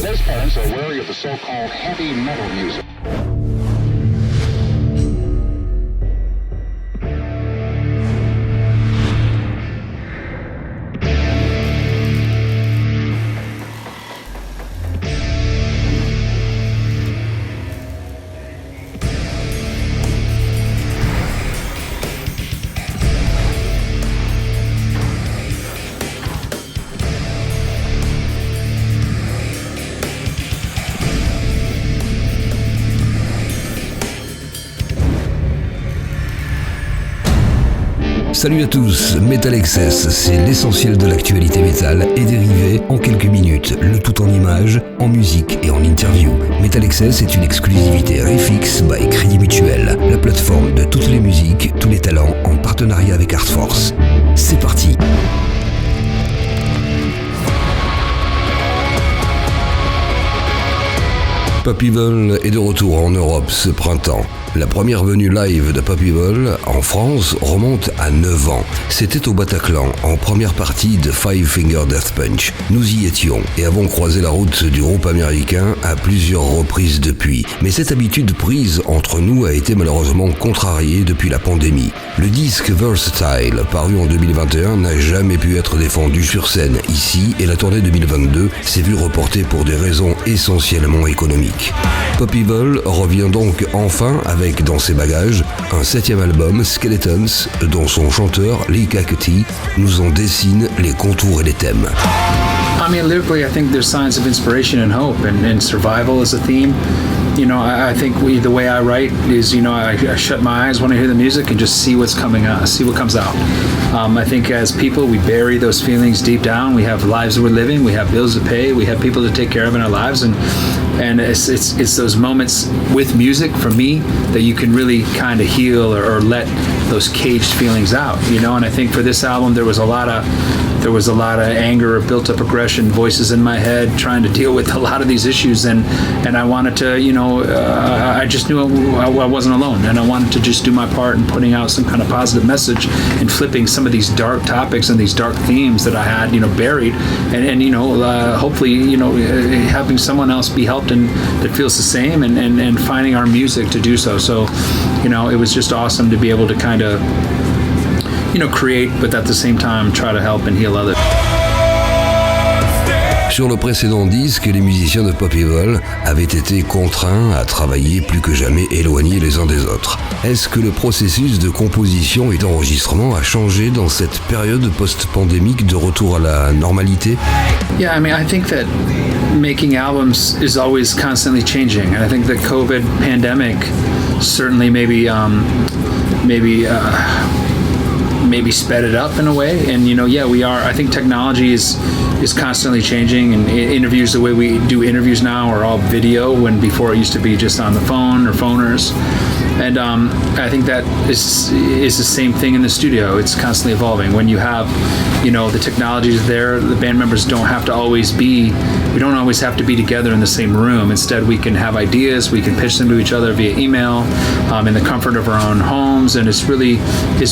Most parents are wary of the so-called heavy metal music. Salut à tous, METALXS, c'est l'essentiel de l'actualité métal et dérivé en quelques minutes, le tout en images, en musique et en interview. METALXS est une exclusivité Refix by Crédit Mutuel, la plateforme de toutes les musiques, tous les talents en partenariat avec Artforce. C'est parti! Pop Evil est de retour en Europe ce printemps. La première venue live de Pop Evil en France remonte à 9 ans. C'était au Bataclan, en première partie de Five Finger Death Punch. Nous y étions et avons croisé la route du groupe américain à plusieurs reprises depuis. Mais cette habitude prise entre nous a été malheureusement contrariée depuis la pandémie. Le disque Versatile, paru en 2021, n'a jamais pu être défendu sur scène ici et la tournée 2022 s'est vue reportée pour des raisons essentiellement économiques. Pop Evil revient donc enfin avec dans ses bagages un 7e album, Skeletons, dont son chanteur Leigh Kakaty nous en dessine les contours et les thèmes. I mean, lyrically, I think there's signs of inspiration and hope, and survival is a theme. You know, I think the way I write is, you know, I shut my eyes when I hear the music and just see what's coming out, see what comes out. I think as people, we bury those feelings deep down. We have lives that we're living, we have bills to pay, we have people to take care of in our lives, and it's those moments with music for me that you can really kind of heal or let those caged feelings out, you know. And I think for this album there was a lot of anger, built up aggression, voices in my head trying to deal with a lot of these issues, and I wanted to, you know, I just knew I wasn't alone, and I wanted to just do my part in putting out some kind of positive message and flipping some of these dark topics and these dark themes that I had, you know, buried, and you know, hopefully, you know, having someone else be helped and that feels the same, and finding our music to do so. So, you know, it was just awesome to be able to kind of, you know, create, but at the same time try to help and heal others. Sur le précédent disque, les musiciens de Pop Evil avaient été contraints à travailler plus que jamais éloignés les uns des autres. Est-ce que le processus de composition et d'enregistrement a changé dans cette période post-pandémique de retour à la normalité? Yeah, I mean, I think that making albums is always constantly changing, and I think the COVID pandemic certainly maybe sped it up in a way. And you know, yeah, I think technology is constantly changing, and interviews, the way we do interviews now are all video, when before it used to be just on the phone or phoners. And I think that is the same thing in the studio. It's constantly evolving. When you have, you know, the technology is there, the band members don't have to always be, we don't always have to be together in the same room. Instead, we can have ideas, we can pitch them to each other via email, in the comfort of our own homes. And it's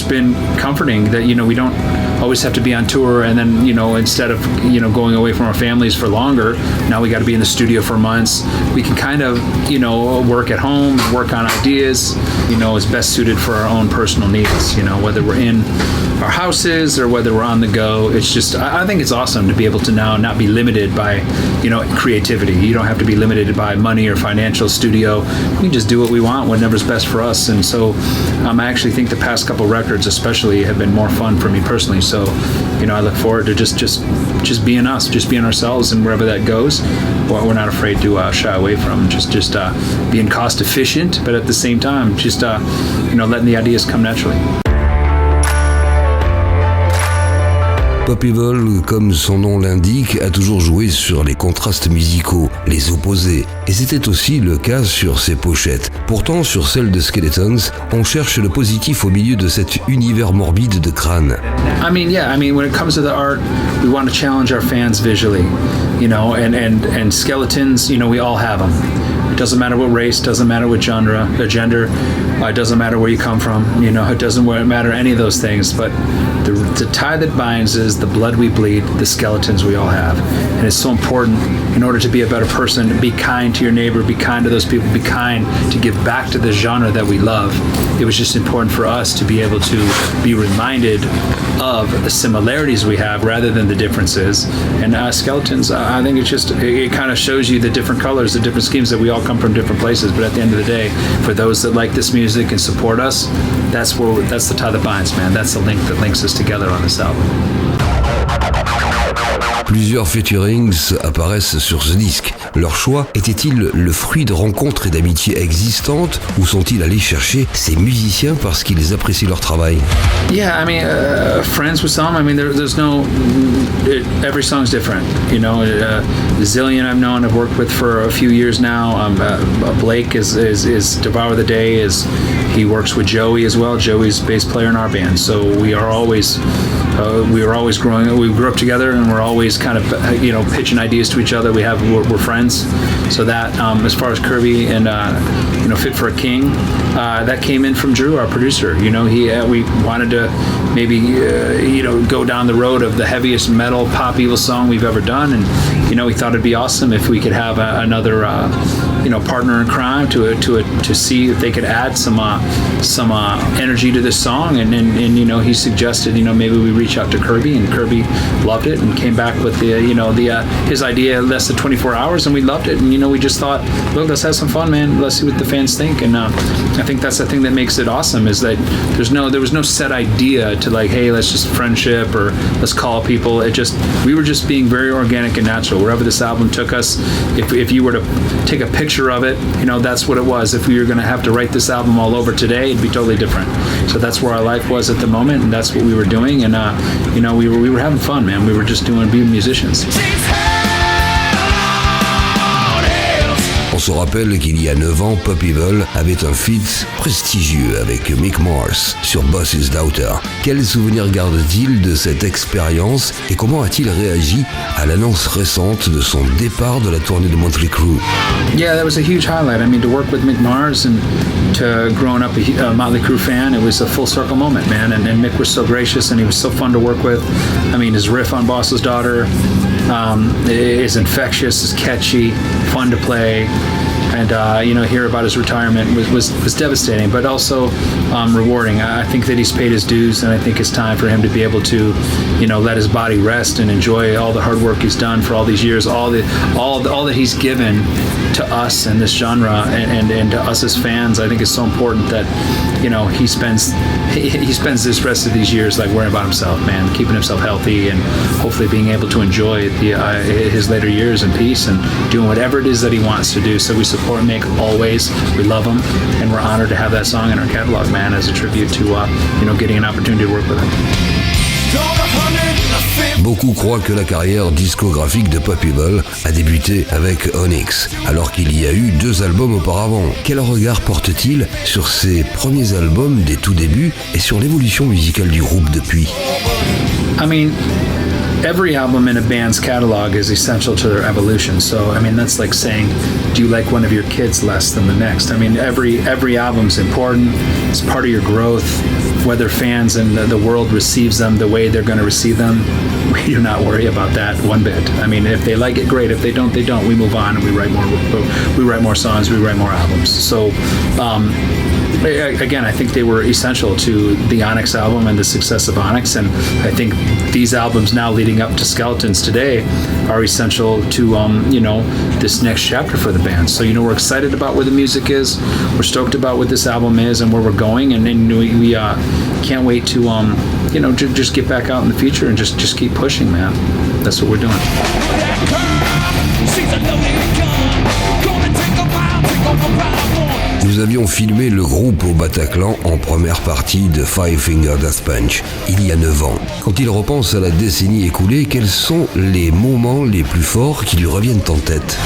been comforting that, you know, we don't always have to be on tour, and then, you know, instead of, you know, going away from our families for longer, now we got to be in the studio for months. We can kind of, you know, work at home, work on ideas, you know, is best suited for our own personal needs, you know, whether we're in our houses or whether we're on the go. It's just, I think it's awesome to be able to now not be limited by, you know, creativity. You don't have to be limited by money or financial studio. We can just do what we want, whatever's best for us. And so I actually think the past couple records especially have been more fun for me personally. So, you know, I look forward to just being us, just being ourselves, and wherever that goes, we're not afraid to shy away from just being cost efficient, but at the same time, just, you know, letting the ideas come naturally. Pop Evil, comme son nom l'indique, a toujours joué sur les contrastes musicaux, les opposés, et c'était aussi le cas sur ses pochettes. Pourtant, sur celle de Skeletons, on cherche le positif au milieu de cet univers morbide de crâne. I mean, when it comes to the art, we want to challenge our fans visually, you know, and Skeletons, you know, we all have them. It doesn't matter what race, doesn't matter what genre, gender, it doesn't matter where you come from. It doesn't matter any of those things. But the tie that binds is the blood we bleed, the skeletons we all have. And it's so important in order to be a better person, to be kind to your neighbor, be kind to those people, be kind to give back to the genre that we love. It was just important for us to be able to be reminded of the similarities we have rather than the differences. And skeletons, I think it kind of shows you the different colors, the different schemes, that we all come from different places. But at the end of the day, for those that like this music and support us, that's the tie that binds, man. That's the link that links us together on this album. Plusieurs featurings apparaissent sur ce disque. Leur choix était-il le fruit de rencontres et d'amitiés existantes, ou sont-ils allés chercher ces musiciens parce qu'ils apprécient leur travail? Yeah, I mean, friends with some. I mean, there's no. Every song's different. The Zillion I've known, I've worked with for a few years now. Blake is Devour the Day. He works with Joey as well. Joey's bass player in our band, so we were always growing. We grew up together, and we're always kind of pitching ideas to each other. We're friends. So that as far as Kirby and Fit for a King, that came in from Drew, our producer. We wanted to maybe go down the road of the heaviest metal pop evil song we've ever done, and we thought it'd be awesome if we could have another partner in crime to see if they could add some energy to this song. And he suggested maybe we reach out to Kirby, and Kirby loved it and came back with his idea less than 24 hours, and we loved it. And we just thought, look, let's have some fun, man. Let's see what the fans think. And I think that's the thing that makes it awesome, is that there was no set idea to like, hey, let's just friendship or let's call people. We were just being very organic and natural. Wherever this album took us, if you were to take a picture of it, that's what it was. If we were going to have to write this album all over today, it'd be totally different. So that's where our life was at the moment, and that's what we were doing. And we were having fun, man. We were just being musicians. On se rappelle qu'il y a 9 ans, Pop Evil avait un feat prestigieux avec Mick Mars sur Boss's Daughter. Quels souvenirs garde-t-il de cette expérience et comment a-t-il réagi à l'annonce récente de son départ de la tournée de Motley Crue? Yeah, that was a huge highlight. I mean, to work with Mick Mars and to growing up a Motley Crue fan, it was a full circle moment, man. And Mick was so gracious, and he was so fun to work with. I mean, his riff on Boss's Daughter is infectious, is catchy, fun to play. And hear about his retirement was devastating, but also rewarding. I think that he's paid his dues, and I think it's time for him to be able to, let his body rest and enjoy all the hard work he's done for all these years, all that he's given to us and this genre and to us as fans. I think it's so important that he spends this rest of these years like worrying about himself, man, keeping himself healthy, and hopefully being able to enjoy his later years in peace and doing whatever it is that he wants to do. So we support Mick always. We love him, and we're honored to have that song in our catalog, man, as a tribute to getting an opportunity to work with him. Beaucoup croient que la carrière discographique de Pop Evil a débuté avec Onyx, alors qu'il y a eu 2 albums auparavant. Quel regard porte-t-il sur ces premiers albums des tout débuts et sur l'évolution musicale du groupe depuis? I mean, every album in a band's catalog is essential to their evolution. So, I mean, that's like saying, do you like one of your kids less than the next? I mean, every album's important. It's part of your growth. Whether fans and the world receives them the way they're going to receive them, we do not worry about that one bit. I mean, if they like it, great. If they don't, they don't. We move on and we write more songs, we write more albums. So, again, I think they were essential to the Onyx album and the success of Onyx, and I think these albums now leading up to Skeletons today are essential to this next chapter for the band. So we're excited about where the music is, we're stoked about what this album is and where we're going, and we can't wait to just get back out in the future and just keep pushing, man. That's what we're doing. Nous avions filmé le groupe au Bataclan en première partie de Five Finger Death Punch, il y a 9 ans. Quand il repense à la décennie écoulée, quels sont les moments les plus forts qui lui reviennent en tête?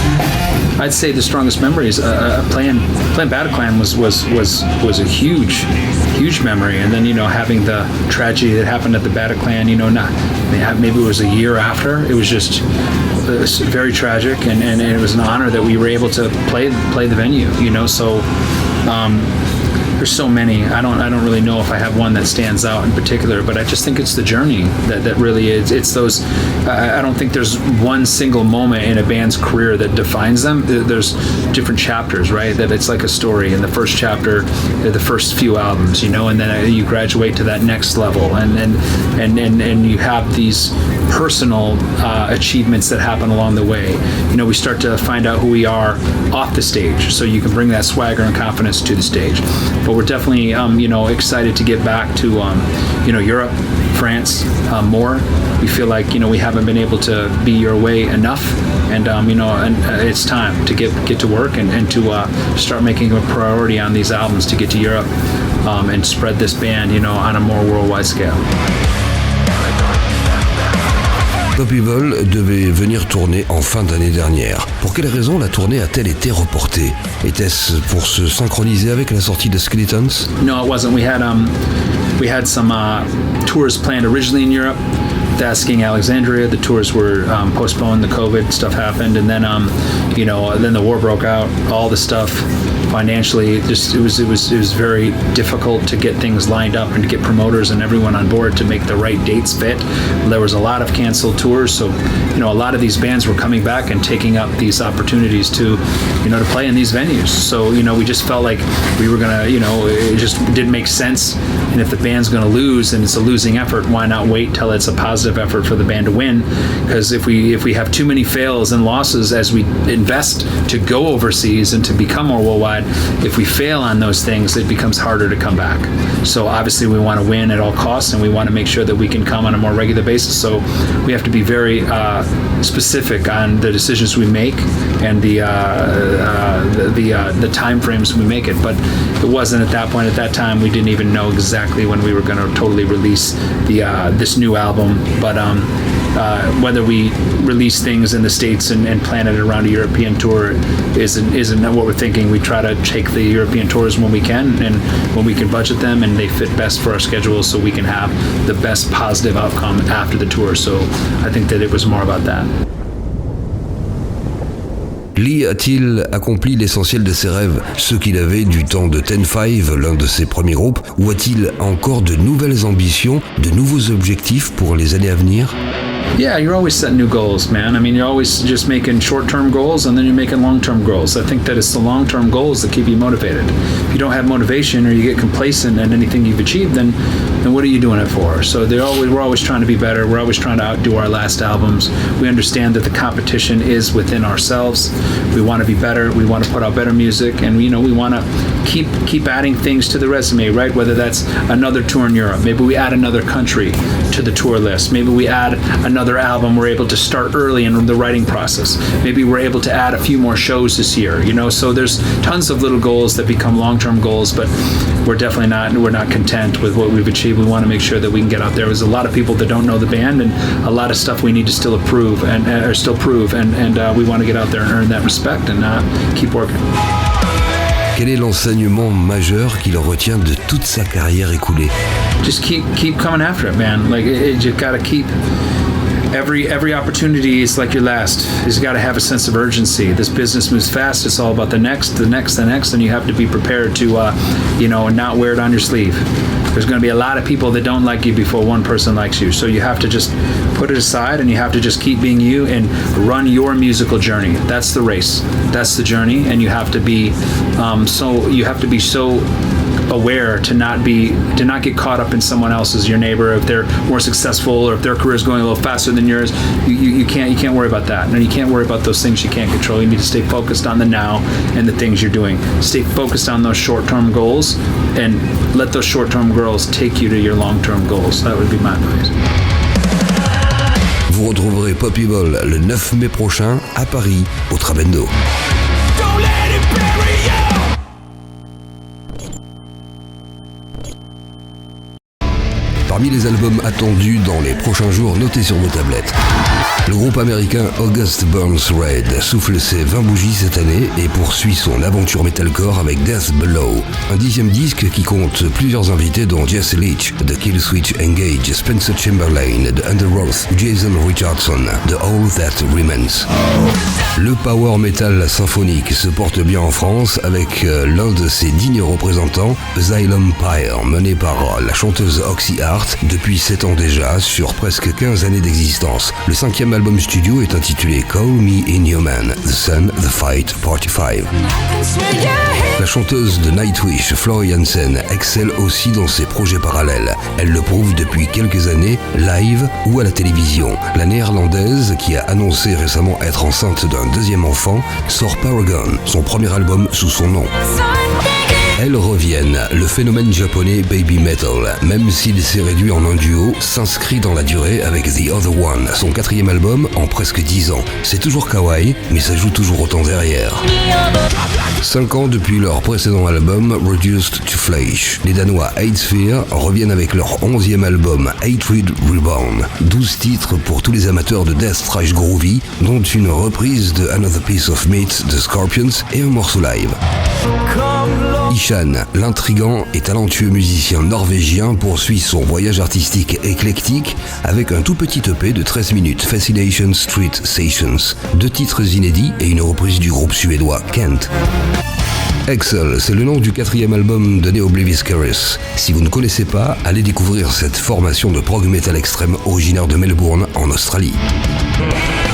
I'd say the strongest memories, playing Bataclan was a huge memory, and then having the tragedy that happened at the Bataclan, maybe it was a year after. It was just very tragic, and it was an honor that we were able to play the venue. So. There's so many. I don't really know if I have one that stands out in particular, but I just think it's the journey that really is. It's those. I don't think there's one single moment in a band's career that defines them. There's different chapters, right? That it's like a story. In the first chapter, the first few albums, and then you graduate to that next level, and you have these personal achievements that happen along the way. We start to find out who we are off the stage, so you can bring that swagger and confidence to the stage. But we're definitely, excited to get back to, Europe, France, more. We feel like, we haven't been able to be your way enough, and it's time to get to work and to start making a priority on these albums to get to Europe and spread this band, on a more worldwide scale. Papyvol devait venir tourner en fin d'année dernière. Pour quelle raison la tournée a-t-elle été reportée? Était-ce pour se synchroniser avec la sortie de Skeletons? No, it wasn't. We had some tours planned originally in Europe. Asking Alexandria, the tours were postponed. The COVID stuff happened, and then then the war broke out. All the stuff financially, it was very difficult to get things lined up and to get promoters and everyone on board to make the right dates fit. There was a lot of canceled tours, so a lot of these bands were coming back and taking up these opportunities to to play in these venues. So we just felt like we were gonna it just didn't make sense. And if the band's gonna lose and it's a losing effort, why not wait till it's a positive effort for the band to win? Because if we have too many fails and losses as we invest to go overseas and to become more worldwide, if we fail on those things, it becomes harder to come back. So obviously we want to win at all costs, and we want to make sure that we can come on a more regular basis. So we have to be very specific on the decisions we make and the time frames we make it. But it wasn't at that point. At that time, we didn't even know exactly when we were going to totally release this new album. But whether we release things in the States and plan it around a European tour isn't what we're thinking. We try to take the European tours when we can and when we can budget them and they fit best for our schedule, so we can have the best positive outcome after the tour. So I think that it was more about that. Leigh a-t-il accompli l'essentiel de ses rêves, ceux qu'il avait du temps de 10-5, l'un de ses premiers groupes, ou a-t-il encore de nouvelles ambitions, de nouveaux objectifs pour les années à venir? Yeah, you're always setting new goals, man. I mean, you're always just making short-term goals and then you're making long-term goals. I think that it's the long-term goals that keep you motivated. If you don't have motivation or you get complacent in anything you've achieved, then what are you doing it for? So we're always trying to be better. We're always trying to outdo our last albums. We understand that the competition is within ourselves. We want to be better. We want to put out better music, and we want to keep adding things to the resume, right? Whether that's another tour in Europe, maybe we add another country to the tour list. Maybe we add another album we're able to start early in the writing process. Maybe we're able to add a few more shows this year, so there's tons of little goals that become long-term goals, but we're not content with what we've achieved. We want to make sure that we can get out there. There's a lot of people that don't know the band and a lot of stuff we need to still prove and we want to get out there and earn that respect and keep working. Quel est l'enseignement majeur qu'il retient de toute sa carrière écoulée? Just keep coming after it, man. Like you gotta keep every opportunity is like your last. You got to have a sense of urgency. This business moves fast. It's all about the next, and you have to be prepared to not wear it on your sleeve. There's going to be a lot of people that don't like you before one person likes you. So you have to just put it aside and you have to just keep being you and run your musical journey. That's the race. That's the journey, and you have to be so aware to not get caught up in someone else's, your neighbor, if they're more successful or if their career is going a little faster than yours. You can't worry about that, and you can't worry about those things you can't control. You need to stay focused on the now and the things you're doing. Stay focused on those short-term goals and let those short-term goals take you to your long-term goals. That would be my advice. Vous retrouverez Papyvol le 9 mai prochain à Paris, au Trabendo. Parmi les albums attendus dans les prochains jours, notez sur vos tablettes. Le groupe américain August Burns Red souffle ses 20 bougies cette année et poursuit son aventure metalcore avec Death Below, un 10e disque qui compte plusieurs invités dont Jesse Leach de Killswitch Engage, Spencer Chamberlain de Underoath, Jason Richardson de All That Remains. Le power metal symphonique se porte bien en France avec l'un de ses dignes représentants, Asylum Pyre, mené par la chanteuse Oxy Hart depuis 7 ans déjà sur presque 15 années d'existence. Le 5e album studio est intitulé Call Me Inhuman, The Sun, The Fight, Party 5. La chanteuse de Nightwish, Floor Jansen, excelle aussi dans ses projets parallèles. Elle le prouve depuis quelques années, live ou à la télévision. La néerlandaise, qui a annoncé récemment être enceinte d'un 2e enfant, sort Paragon, son premier album sous son nom. Elles reviennent, le phénomène japonais Baby Metal, même s'il s'est réduit en un duo, s'inscrit dans la durée avec The Other One, son 4e album en presque 10 ans. C'est toujours kawaii, mais ça joue toujours autant derrière. 5 ans depuis leur précédent album Reduced to Flesh, les Danois Hatesphere reviennent avec leur 11e album Hatred Reborn. 12 titres pour tous les amateurs de death thrash groovy, dont une reprise de Another Piece of Meat de Scorpions et un morceau live. Ishan, l'intrigant et talentueux musicien norvégien, poursuit son voyage artistique éclectique avec un tout petit EP de 13 minutes, Fascination Street Sessions, 2 titres inédits et une reprise du groupe suédois Kent. Excel, c'est le nom du 4e album donné au Obliviscaris. Si vous ne connaissez pas, allez découvrir cette formation de prog metal extrême originaire de Melbourne, en Australie.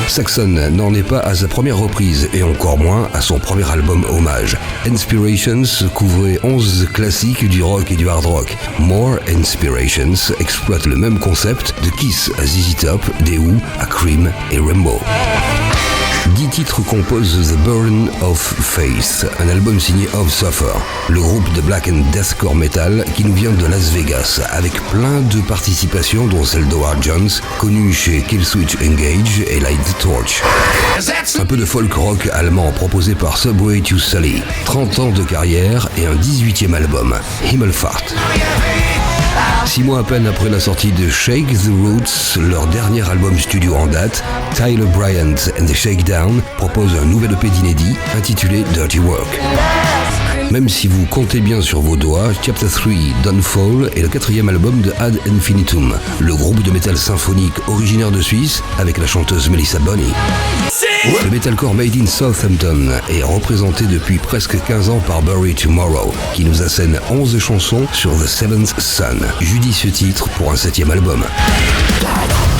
Saxon n'en est pas à sa première reprise et encore moins à son premier album hommage. Inspirations couvrait 11 classiques du rock et du hard rock. More Inspirations exploite le même concept de Kiss à ZZ Top, des Who à Cream et Rainbow. 10 titres composent The Burden of Faith, un album signé Of Suffer, le groupe de black and deathcore metal qui nous vient de Las Vegas, avec plein de participations dont celle d'Howard Jones, connu chez Killswitch Engage et Light the Torch. Un peu de folk rock allemand proposé par Subway to Sully, 30 ans de carrière et un 18e album, Himmelfahrt. 6 mois à peine après la sortie de Shake the Roots, leur dernier album studio en date, Tyler Bryant and the Shakedown propose un nouvel EP d'inédit intitulé Dirty Work. Même si vous comptez bien sur vos doigts, Chapter 3, Downfall est le 4e album de Ad Infinitum, le groupe de métal symphonique originaire de Suisse avec la chanteuse Melissa Bonney. Le metalcore made in Southampton est représenté depuis presque 15 ans par Bury Tomorrow, qui nous assène 11 chansons sur The Seventh Son, judicieux titre pour un 7e album.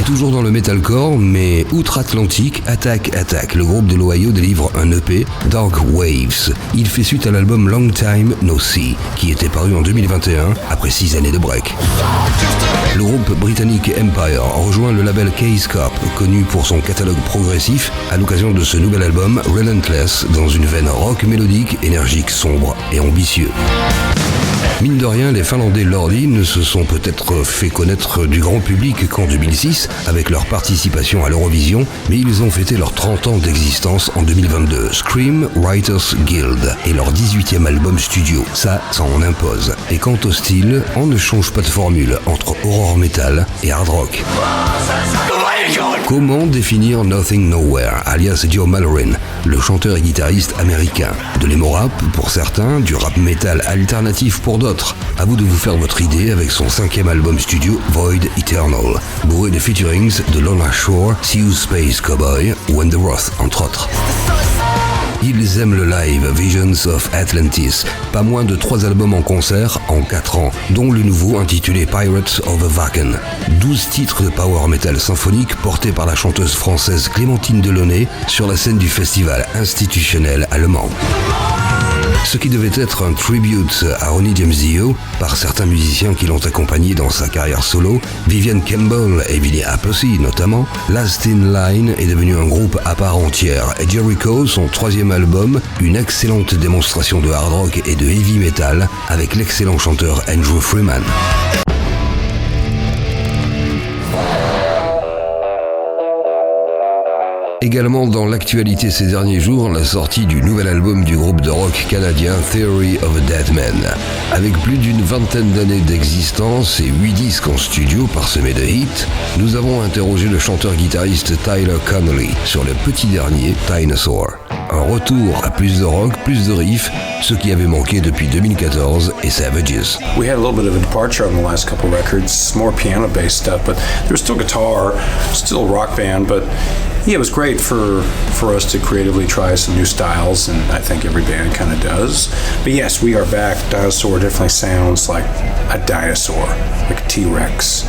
Et toujours dans le metalcore, mais outre-Atlantique, Attack, le groupe de l'Ohio délivre un EP, Dark Waves. Il fait suite à l'album Long Time No See, qui était paru en 2021 après 6 années de break. Le groupe britannique Empire rejoint le label K-Scope, connu pour son catalogue progressif, à l'occasion de ce nouvel album Relentless, dans une veine rock mélodique, énergique, sombre et ambitieux. Mine de rien, les Finlandais Lordi ne se sont peut-être fait connaître du grand public qu'en 2006 avec leur participation à l'Eurovision, mais ils ont fêté leurs 30 ans d'existence en 2022. Scream Writers Guild est leur 18e album studio. Ça en impose. Et quant au style, on ne change pas de formule entre horror metal et hard rock. Comment définir Nothing Nowhere, alias Joe Mallorin, le chanteur et guitariste américain? De l'emo-rap pour certains, du rap metal alternatif pour d'autres. À vous de vous faire votre idée avec son 5e album studio Void Eternal, bourré de featurings de Lorna Shore, See You Space Cowboy ou The Wrath, entre autres. Ils aiment le live, Visions of Atlantis, pas moins de 3 albums en concert en 4 ans, dont le nouveau intitulé Pirates of the Wacken. 12 titres de power metal symphonique portés par la chanteuse française Clémentine Delaunay sur la scène du festival institutionnel allemand. Ce qui devait être un tribute à Ronnie James Dio par certains musiciens qui l'ont accompagné dans sa carrière solo, Vivian Campbell et Vinnie Appice notamment, Last in Line est devenu un groupe à part entière et Jericho, son 3e album, une excellente démonstration de hard rock et de heavy metal avec l'excellent chanteur Andrew Freeman. Également dans l'actualité ces derniers jours, la sortie du nouvel album du groupe de rock canadien Theory of a Dead Man. Avec plus d'une vingtaine d'années d'existence et 8 disques en studio parsemés de hits, nous avons interrogé le chanteur-guitariste Tyler Connolly sur le petit dernier, Dinosaur. Un retour à plus de rock, plus de riffs, ce qui avait manqué depuis 2014 et Savages. We had a little bit of a departure on the last couple records, more piano-based stuff, but there was still guitar, still rock band, but yeah, it was great for us to creatively try some new styles, and I think every band kind of does. But yes, we are back. Dinosaur definitely sounds like a dinosaur, like a T-Rex.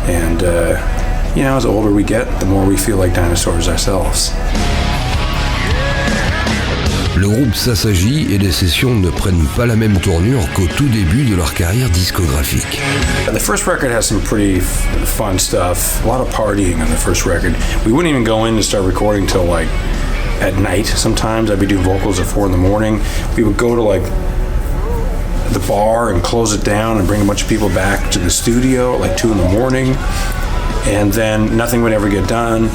And, as older we get, the more we feel like dinosaurs ourselves. Le groupe s'assagit et les sessions ne prennent pas la même tournure qu'au tout début de leur carrière discographique. The first record has some pretty fun stuff, a lot of partying on the first record. We wouldn't even go in and start recording till like at night sometimes. I'd be doing vocals at 4 a.m. We would go to like the bar and close it down and bring a bunch of people back to the studio at like 2 a.m. And then nothing would ever get done.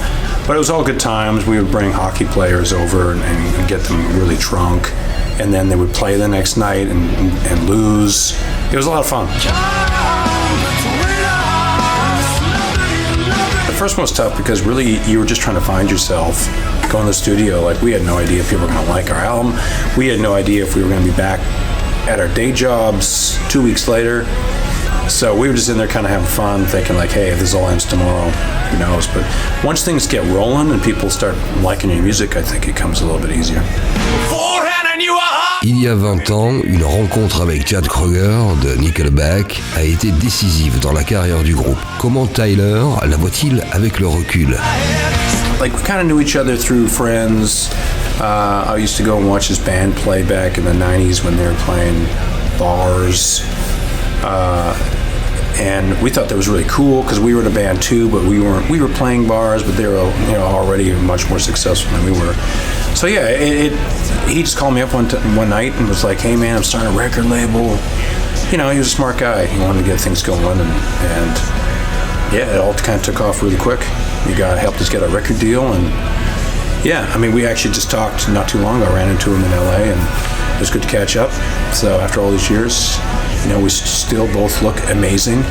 But it was all good times. We would bring hockey players over and get them really drunk. And then they would play the next night and lose. It was a lot of fun. The first one was tough because really you were just trying to find yourself. Going to the studio, like we had no idea if people were going to like our album. We had no idea if we were going to be back at our day jobs 2 weeks later. So we were just in there kind of having fun, thinking like, hey, if this all ends tomorrow, who knows? But once things get rolling and people start liking your music, I think it comes a little bit easier. Il y a 20 ans, une rencontre avec Chad Kroeger de Nickelback a été décisive dans la carrière du groupe. Comment Tyler la voit-il avec le recul? Like we kind of knew each other through friends. I used to go and watch his band play back in the 90s when they were playing bars. And we thought that was really cool because we were in a band too, but we were playing bars, but they were already much more successful than we were. So yeah, he just called me up one night and was like, hey man, I'm starting a record label. He was a smart guy. He wanted to get things going, and yeah, it all kind of took off really quick. He helped us get a record deal, and yeah, I mean, we actually just talked not too long ago. I ran into him in LA, and it was good to catch up. So after all these years, we still both look amazing.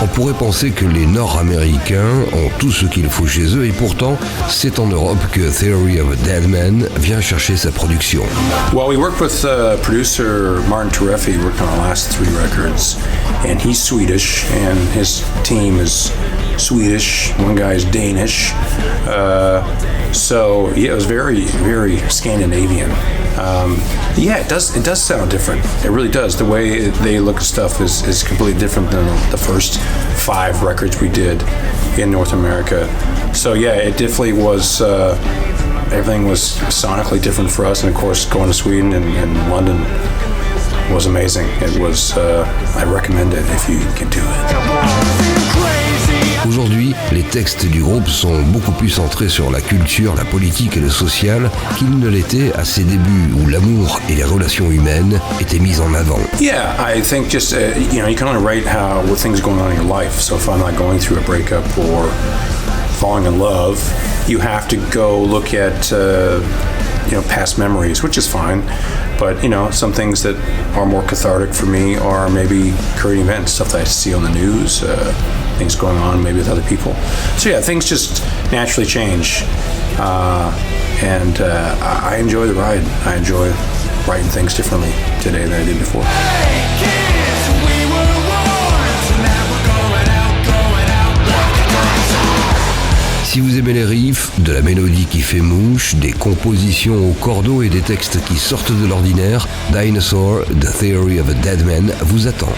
On pourrait penser que les Nord-Américains ont tout ce qu'il faut chez eux et pourtant, c'est en Europe que Theory of a Dead Man vient chercher sa production. Well, we worked with producer Martin Tereffi, worked on our last 3 records, and he's Swedish, and his team is Swedish. One guy is Danish. So yeah, it was very, very Scandinavian. Yeah, it does sound different. It really does. The way they look at stuff is completely different than the first 5 records we did in North America. So yeah, it definitely was. Everything was sonically different for us, and of course, going to Sweden and London was amazing. It was. I recommend it if you can do it. Aujourd'hui, les textes du groupe sont beaucoup plus centrés sur la culture, la politique et le social qu'ils ne l'étaient à ses débuts où l'amour et les relations humaines étaient mis en avant. Yeah, I think just, you can only write what things are going on in your life. So if I'm not going through a breakup or falling in love, you have to go look at, past memories, which is fine. But, some things that are more cathartic for me are maybe current events, stuff that I see on the news, things going on maybe with other people. So yeah, things just naturally change. And I enjoy the ride. I enjoy writing things differently today than I did before. Si vous aimez les riffs, de la mélodie qui fait mouche, des compositions au cordeau et des textes qui sortent de l'ordinaire, Dinosaur, The Theory of a Dead Man vous attend.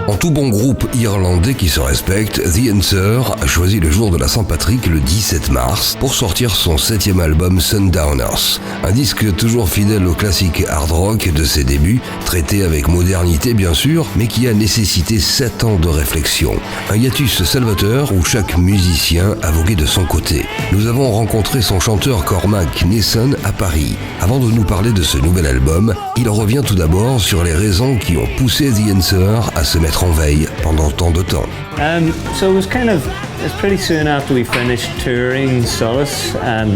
En Tout bon groupe irlandais qui se respecte, The Answer a choisi le jour de la Saint-Patrick, le 17 mars, pour sortir son 7e album Sundowners. Un disque toujours fidèle au classique hard rock de ses débuts, traité avec modernité bien sûr, mais qui a nécessité 7 ans de réflexion. Un hiatus salvateur où chaque musicien a vogué de son côté. Nous avons rencontré son chanteur Cormac Neeson à Paris. Avant de nous parler de ce nouvel album, il revient tout d'abord sur les raisons qui ont poussé The Answer à se mettre en veille pendant tant de temps. So it's pretty soon after we finished touring Solace. I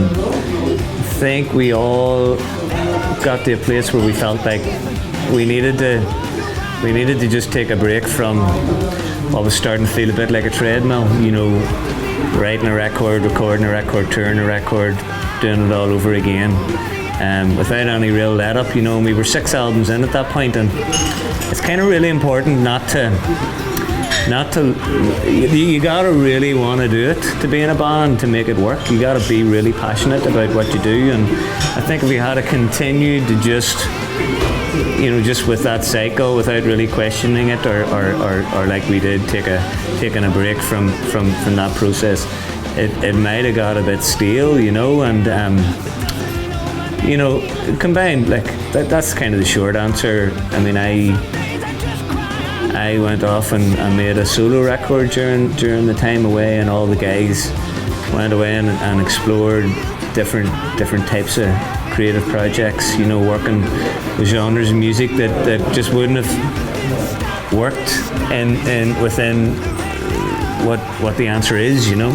think we all got to a place where we felt like we needed to just take a break from what was starting to feel a bit like a treadmill, you know, writing a record, recording a record, touring a record, doing it all over again. Without any real let up, you know, and we were 6 albums in at that point, and it's kind of really important not to you gotta really want to do it to be in a band, to make it work. You gotta be really passionate about what you do, and I think if we had to continue to just, you know, just with that cycle without really questioning it, or like we did, taking a break from that process, it might have got a bit stale, you know, and you know, combined, like that's kind of the short answer. I mean, I went off and made a solo record during the time away, and all the guys went away and explored different types of creative projects, you know, working with genres of music that just wouldn't have worked within what the answer is, you know.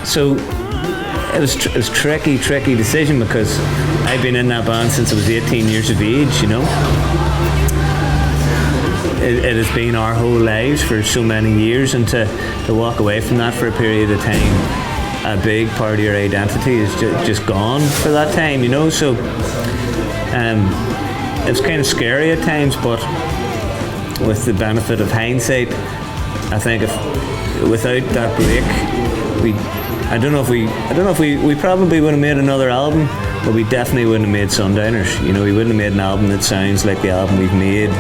So it was tricky decision, because I've been in that band since I was 18 years of age, you know. It has been our whole lives for so many years, and to walk away from that for a period of time, a big part of your identity is just gone for that time, you know. So it's kind of scary at times, but with the benefit of hindsight, I think if without that break, I don't know if we probably would have made another album, but we definitely wouldn't have made Sundowners. You know, we wouldn't have made an album that sounds like the album we've made.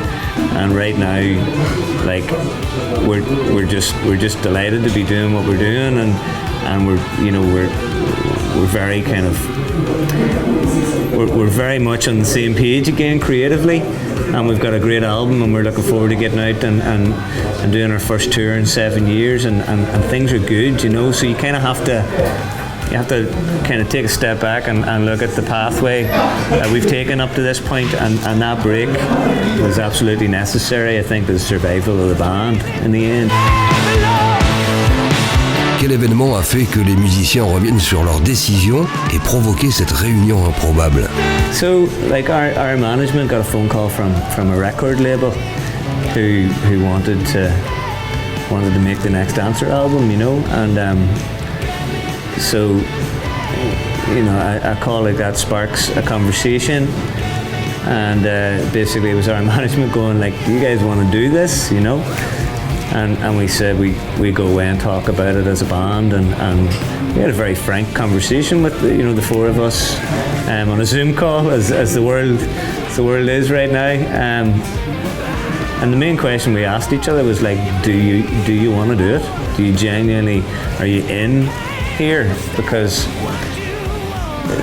And right now, like we're just delighted to be doing what we're doing, and we're very kind of we're very much on the same page again creatively, and we've got a great album, and we're looking forward to getting out and doing our first tour in 7 years, and things are good, you know. So you kind of have to kind of take a step back and look at the pathway that we've taken up to this point, and that break was absolutely necessary, I think, to the survival of the band in the end. Quel événement a fait que les musiciens reviennent sur leur décision et provoqué cette réunion improbable? So, like our management got a phone call from a record label who wanted to make the next Answer album, you know, and so, you know, a call like that sparks a conversation, and basically it was our management going like, "Do you guys want to do this?" You know, and we said we go away and talk about it as a band, and we had a very frank conversation with the 4 of us on a Zoom call, as the world is right now, and the main question we asked each other was like, do you want to do it? Do you genuinely, are you in here? Because,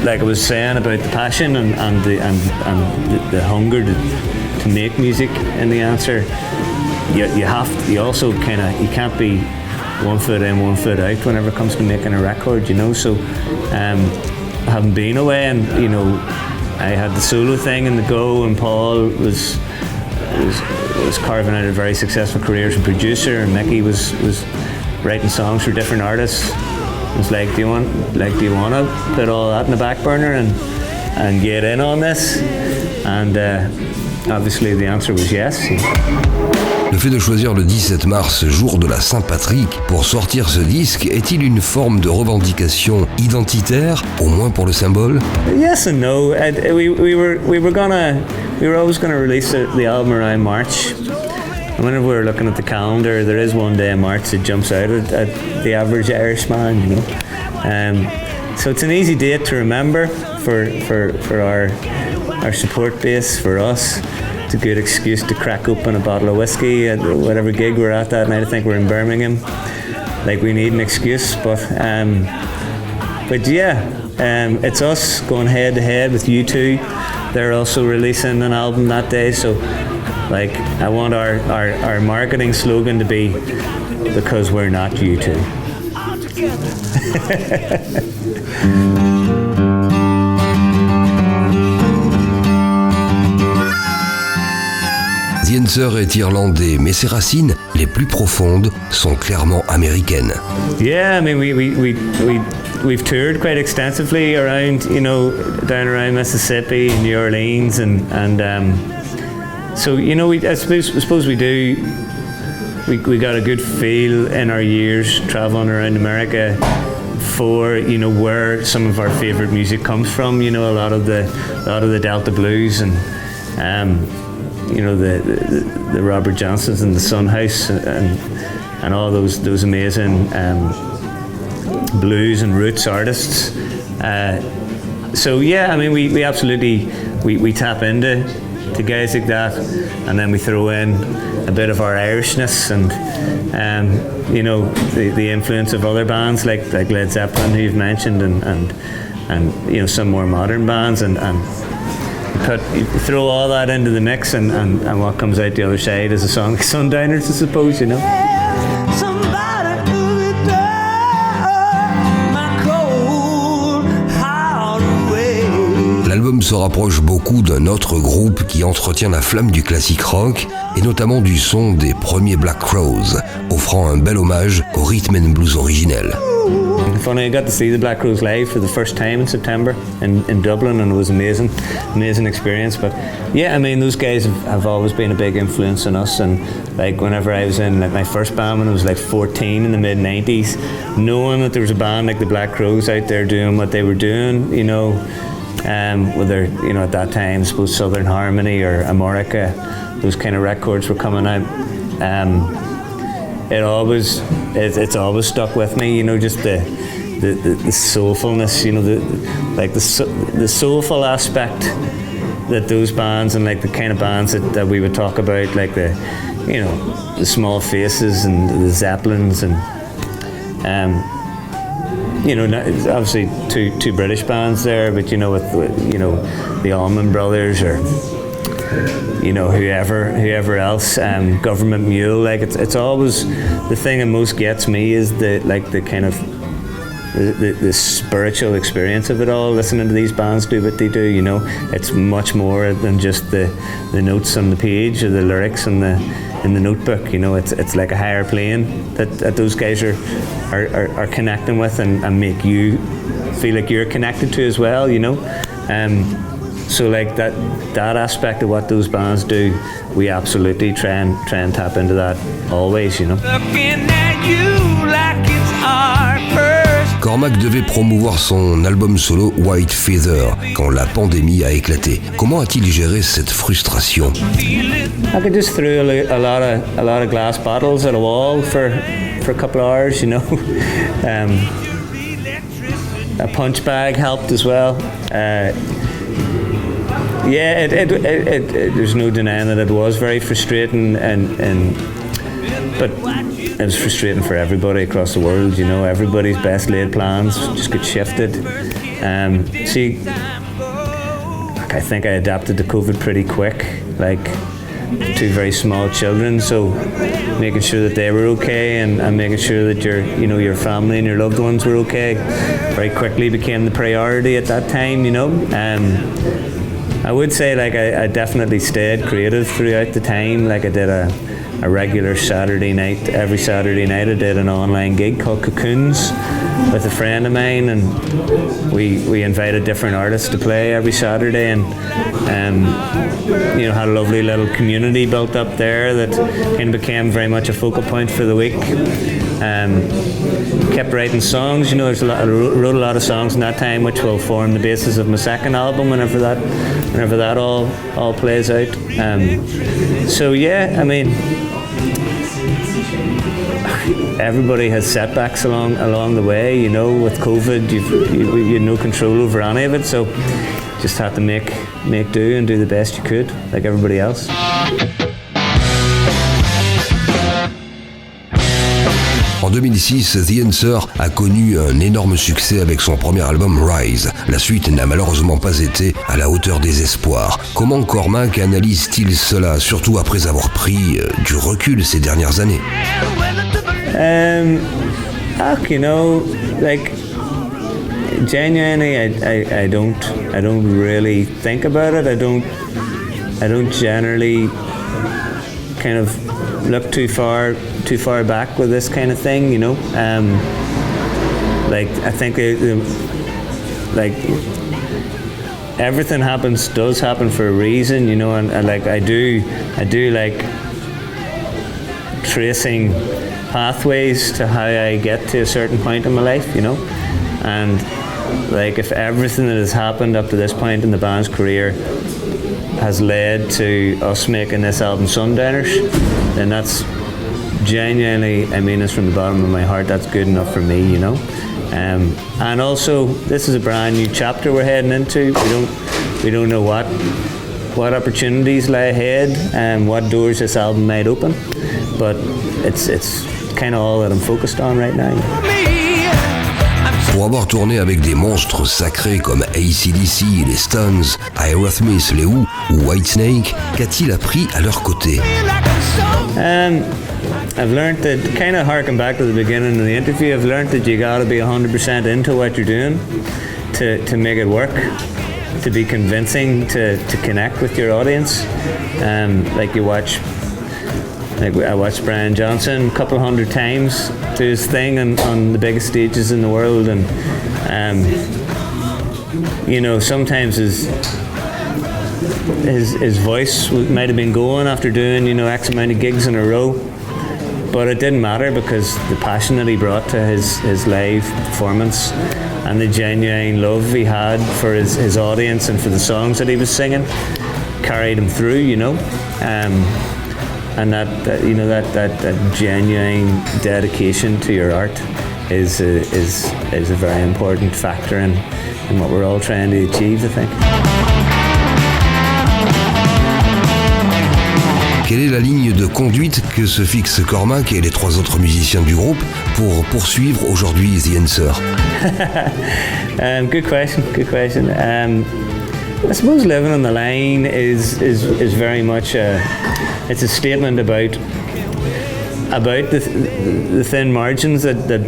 like I was saying about the passion and the hunger to make music in the Answer, you also you can't be 1 foot in, 1 foot out whenever it comes to making a record, you know. So having been away, and you know, I had the solo thing in the go, and Paul was carving out a very successful career as a producer, and Mickey was writing songs for different artists. It was like, do you want to put all that in the back burner and get in on this? And obviously the answer was yes. Le fait de choisir le 17 mars, jour de la Saint-Patrick, pour sortir ce disque, est-il une forme de revendication identitaire, au moins pour le symbole? Yes and no. We were always gonna release the album around March. And whenever we're looking at the calendar, there is one day in March that jumps out at the average Irishman, you know. So it's an easy date to remember for our support base, for us. it's a good excuse to crack open a bottle of whiskey at whatever gig we're at that night. I think we're in Birmingham. Like, we need an excuse, but yeah, it's us going head to head with U2. They're also releasing an album that day, so like, I want our marketing slogan to be, because we're not U2. The Answer est irlandais, mais ses racines les plus profondes sont clairement américaines. Yeah, I mean, we've toured quite extensively around, you know, down around Mississippi, New Orleans, and so, you know, I suppose we do. We got a good feel in our years traveling around America for, you know, where some of our favorite music comes from. You know, a lot of the Delta blues and you know, the Robert Johnsons and the Son House and all those amazing blues and roots artists. So yeah, I mean, we absolutely we tap into guys like that, and then we throw in a bit of our Irishness and you know, the influence of other bands like Led Zeppelin, who you've mentioned, and you know, some more modern bands, and you throw all that into the mix, and what comes out the other side is a song like Sundowners, I suppose, you know. L'album se rapproche beaucoup d'un autre groupe qui entretient la flamme du classique rock, et notamment du son des premiers Black Crowes, offrant un bel hommage au rhythm and blues originel. Funny, I got to see the Black Crowes live for the first time in September in Dublin, and it was amazing experience. But yeah, I mean, those guys have always been a big influence on us. And like, whenever I was in like my first band when I was like 14 in the mid-90s, knowing that there was a band like the Black Crowes out there doing what they were doing, you know, whether, you know, at that time, I suppose Southern Harmony or America, those kind of records were coming out. It's always stuck with me, you know, just the soulfulness, you know, the soulful aspect that those bands, and like the kind of bands that we would talk about, like the, you know, the Small Faces and the Zeppelins, and you know, obviously two British bands there, but you know, with you know, the Allman Brothers, or you know, whoever else, Government Mule, like it's always the thing that most gets me is the kind of the spiritual experience of it all. Listening to these bands do what they do, you know, it's much more than just the notes on the page or the lyrics in the notebook. You know, it's like a higher plane that those guys are connecting with, and make you feel like you're connected to as well. You know. So like that aspect of what those bands do, we absolutely try and tap into that always, you know. Cormac devait promouvoir son album solo White Feather quand la pandémie a éclaté. Comment a-t-il géré cette frustration? I could just throw a lot of glass bottles at a wall for a couple of hours, you know. A punch bag helped as well. Yeah, there's no denying that it was very frustrating, but it was frustrating for everybody across the world. You know, everybody's best laid plans just got shifted. See, I think I adapted to COVID pretty quick. Like, two very small children, so making sure that they were okay, and making sure that your family and your loved ones were okay very quickly became the priority at that time. You know. I would say, like, I definitely stayed creative throughout the time. Like, I did a regular Saturday night. Every Saturday night I did an online gig called Cocoons with a friend of mine, and we invited different artists to play every Saturday, and you know, had a lovely little community built up there that kind of became very much a focal point for the week. Kept writing songs, you know. I wrote a lot of songs in that time, which will form the basis of my second album whenever that all plays out. So yeah, I mean, everybody has setbacks along the way. You know, with COVID, you had no control over any of it, so just had to make do and do the best you could, like everybody else. En 2006, The Answer a connu un énorme succès avec son premier album Rise. La suite n'a malheureusement pas été à la hauteur des espoirs. Comment Cormac analyse-t-il cela, surtout après avoir pris du recul ces dernières années? You know, like, genuinely, I don't really think about it. I don't generally kind of look too far back with this kind of thing, you know. Like, I think like everything does happen for a reason, you know, and like I do like tracing pathways to how I get to a certain point in my life, you know. And like, if everything that has happened up to this point in the band's career has led to us making this album Sundowners, then that's genuinely, I mean this from the bottom of my heart, that's good enough for me, you know. And also, this is a brand new chapter we're heading into. We don't know what opportunities lie ahead and what doors this album might open, but it's kind of all that I'm focused on right now. Pour avoir tourné avec des monstres sacrés comme AC/DC, les Stones, Aerosmith, les Who ou Whitesnake, qu'a-t-il appris à leur côté? I've learned that, kind of harken back to the beginning of the interview, I've learned that you gotta be 100% into what you're doing to make it work, to be convincing, to connect with your audience. Like I watched Brian Johnson a couple hundred times do his thing on the biggest stages in the world, and you know, sometimes his voice might have been going after doing, you know, X amount of gigs in a row, but it didn't matter because the passion that he brought to his live performance and the genuine love he had for his audience and for the songs that he was singing carried him through, you know. And that you know, that genuine dedication to your art is a very important factor in what we're all trying to achieve, I think. Quelle est la ligne de conduite que se fixent Cormac et les trois autres musiciens du groupe pour poursuivre aujourd'hui The Answer? Good question. I suppose living on the line is very much it's a statement about the thin margins that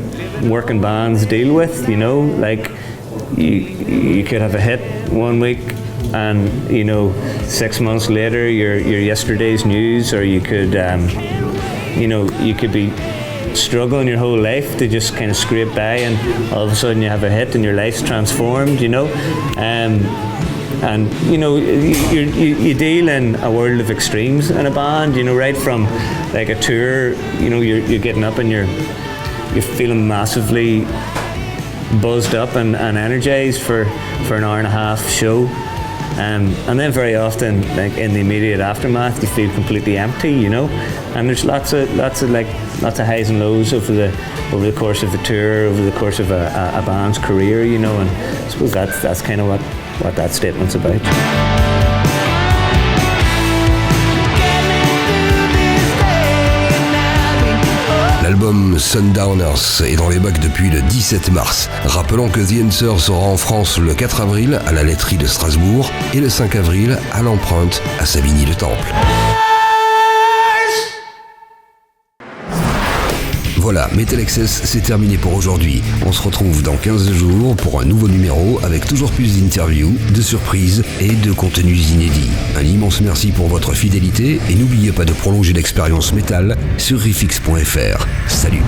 working bands deal with. You know, like you could have a hit one week, and you know, 6 months later you're yesterday's news, or you could you know, you could be struggling your whole life to just kind of scrape by, and all of a sudden you have a hit and your life's transformed, you know. And you know, you deal in a world of extremes in a band, you know, right from like a tour, you know, you're getting up and you're feeling massively buzzed up and energized for an hour and a half show, and then very often, like in the immediate aftermath, you feel completely empty, you know. And there's lots of highs and lows over the course of the tour, over the course of a band's career, you know. And I suppose that's kind of what that statement's about. L'album Sundowners est dans les bacs depuis le 17 mars. Rappelons que The Answer sera en France le 4 avril à la laiterie de Strasbourg et le 5 avril à l'Empreinte à Savigny-le-Temple. Voilà, METALXS, c'est terminé pour aujourd'hui. On se retrouve dans 15 jours pour un nouveau numéro avec toujours plus d'interviews, de surprises et de contenus inédits. Un immense merci pour votre fidélité et n'oubliez pas de prolonger l'expérience métal sur riffx.fr. Salut!